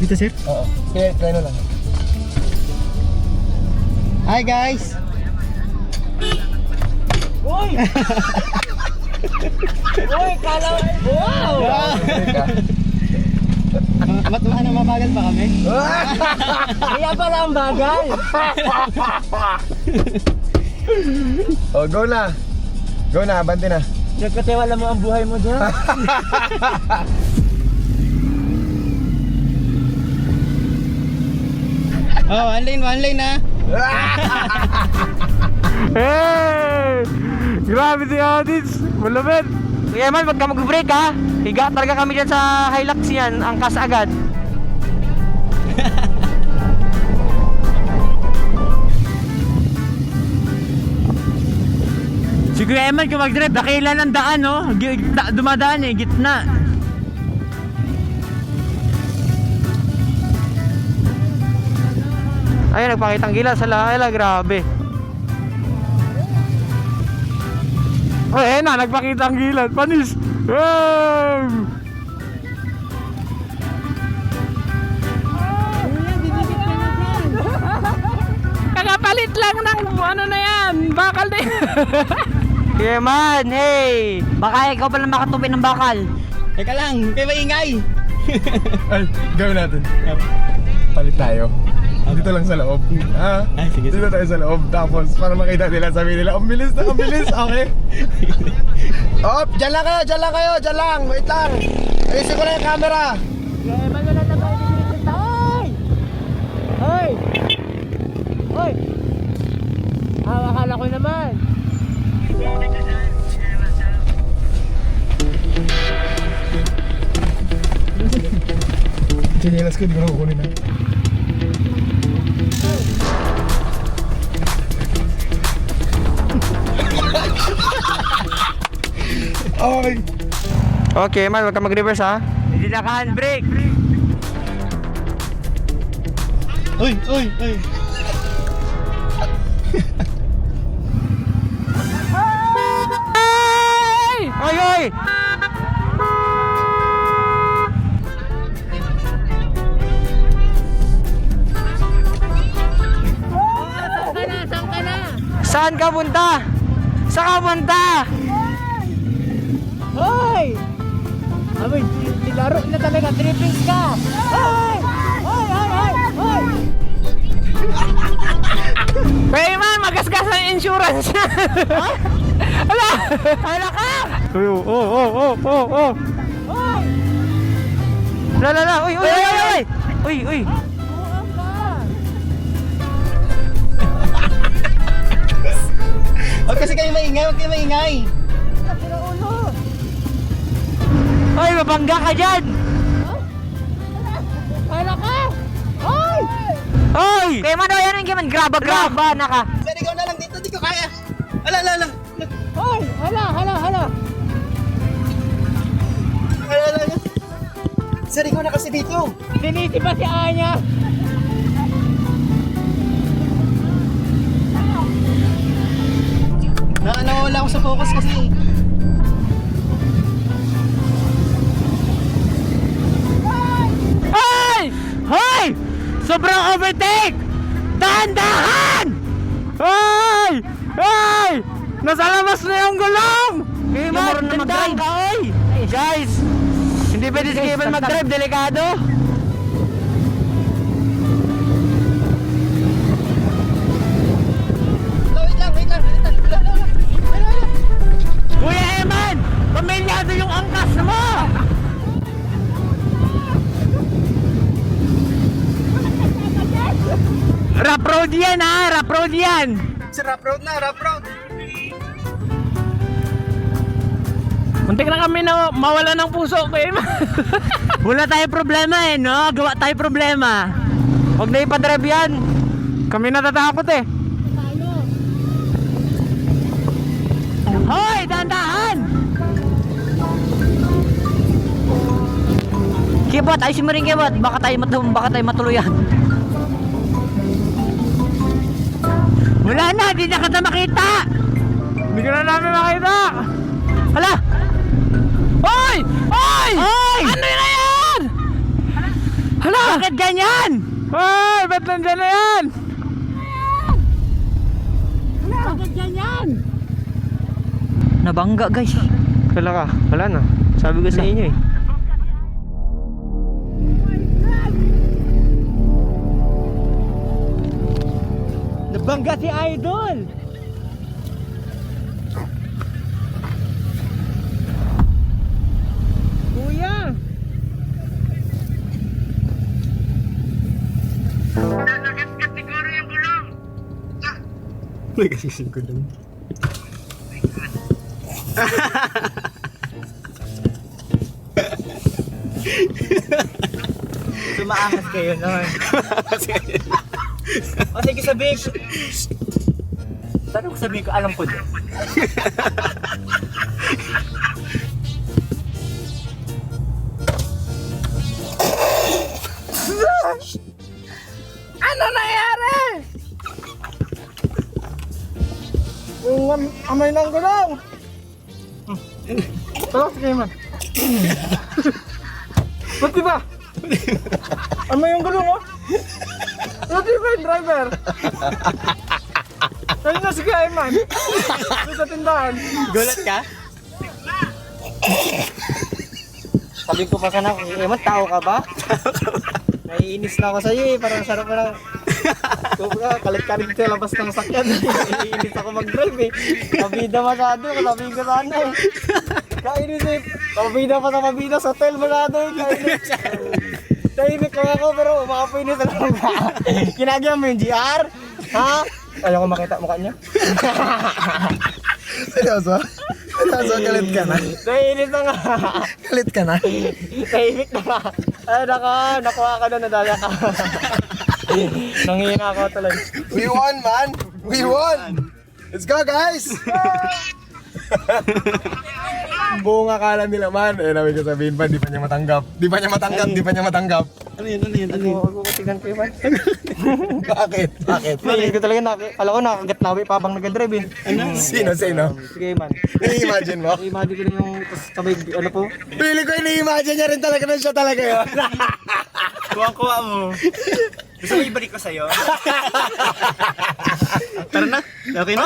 Dito sir? Oo. Kaya try na lang. Hi guys! Uy! Uy, kala mo. Wow! Ano, mabagal pa kami? Kaya pala ang bagal. Oh, go na. Go na, abante na. Nagkatiwala mo ang buhay mo dyan. Oh, one lane na. Hey! Grabe si Adits! Malapit! Kuya man, wag ka mag-break ha! Higa talaga kami dyan sa Hilux yan, angkas agad. Si Kuya Eman kung mag-drive, dakila ng daan no? Dumadaan eh, gitna. Ayun, nagpakitang gila sa Laila, grabe. Oh, na, nagpakita ang gilat. Panis! Wow! Kakapalit lang ng ano na yan, bakal na yan. Yeah man, hey! Baka ikaw pala makatupi ng bakal. Teka lang, kayo maingay. Ay, gawin natin. Palit tayo. Dito lang sa loob. Ha? Ay, sige, Dito tayo sa loob. Tapos, para makita nila, sabi nila, ang bilis na, ang bilis. Okay? Oh, dyan lang kayo, dyan lang kayo, dyan lang. Wait lang. Ayusin ko na yung camera. Yeah, man, wala na tayo dito. Hoy! Hoy! Hoy! Akala ko naman. Chinelas ko, di ko na kukunin na. Okay. Okay, man, wag ka mag-reverse ha. Hindi na ka-handbrake. Uy, uy, uy. Ay! Ay, ay! Saan ka punta? Saan ka punta? Hoy! Abay, nilaro na talaga, trippings ka! Hoy! Hoy, hoy, hoy, hoy! Hey man, magasgas ang insurance! Hala! Hala ka! Oh! Hoy! La! Uy! Uy! Huwag kasi kayo maingay, huwag kayo maingay. Hoy, mabangga ka dyan! Hala ka! Hoy! Hoy! Kaya man, yan ang gaman, graba na ka! Sir, ikaw na lang dito, di ko kaya. Ala. Hoy! Hala! Sir, ikaw na kasi dito. Sinisi pa si Anya! Nawala ako sa focus kasi. Hoy! Sobrang overtake! Dahan-dahan! Hoy! Nasa labas na yung gulong! Kaya na mag-drive ka, oy! Guys! Hindi pwede si Kevin mag-drive, delikado! Wait lang. Kuya Eman! Pamilyado yung angkas mo! Rap road yan ha! Rap road yan! Sir, rough road. Muntik na kami na mawala ng puso, Kuya Eman. Wala tayong problema eh, no? Gawa tayo problema. Huwag na ipadrive yan. Kami natatakot eh. Hoy! Dahan-dahan! Kibot, ayusin mo rin kibot. Baka tayo matuluyan. Wala na, di na kita makita. Hindi ka na namin makita. Hala! Hoy! Ano na yan? Hala! Bakit nandyan yan? Hoy, ba't nandyan na yan? Bakit dyan yan? Nabangga guys. Wala ka, wala na. Sabi ko sa inyo eh. Nabangga si Idol. Kuya. Nagasising ko lang. Tumaangas kayo noon. O sige sabihin ko. Paano ko sabihin ko alam ko din? Ano nangyari? Yung amay ng gulong! Ito, sige man. Ba't diba? Amay yung gulong oh! Ba't diba yung driver? Ayun na sige Ayman! Doon sa tindahan! Gulat ka? Sabi ko pa sana, Eman, tao ka ba? Naiinis na ako sa'yo eh, parang sarap na lang. Kumbaga, kalit ka rin dito, labas ng sakyan. Naiinis ako mag-drive eh. Mabida masyado, sabihin ko sana eh. Kainis eh, mabida pa sa mabida, sa hotel masyado eh. Kainis. Tahimik lang ako, pero makapinis na lang. Kinagyan mo yung GR? Ha? Ayaw ko makita mukha niya. Seryoso? Seryoso, galit ka na? Naiinis na nga. Galit ka na? Tahimik na nga. Ay, nakuha ka na, nadala ka. Nanghina ako tuloy. We won man! We won! Let's go guys! Buong akala nila man, eh namin ko sabihin pa, di pa niya matanggap. Di pa niya matanggap. Ano yun? Huwag ko tignan ko yun. Bakit? Hindi ko talaga kala ko nakagat nawi pa habang nag-drive eh. Sino? Sige man. I-imagine mo? I-imagine ko rin yung sabay, ano po. Pili ko ini-imagine niya rin talaga na siya talaga yun. Kuha mo. Gusto mo ibalik ko sa'yo? Tara na. Okay na?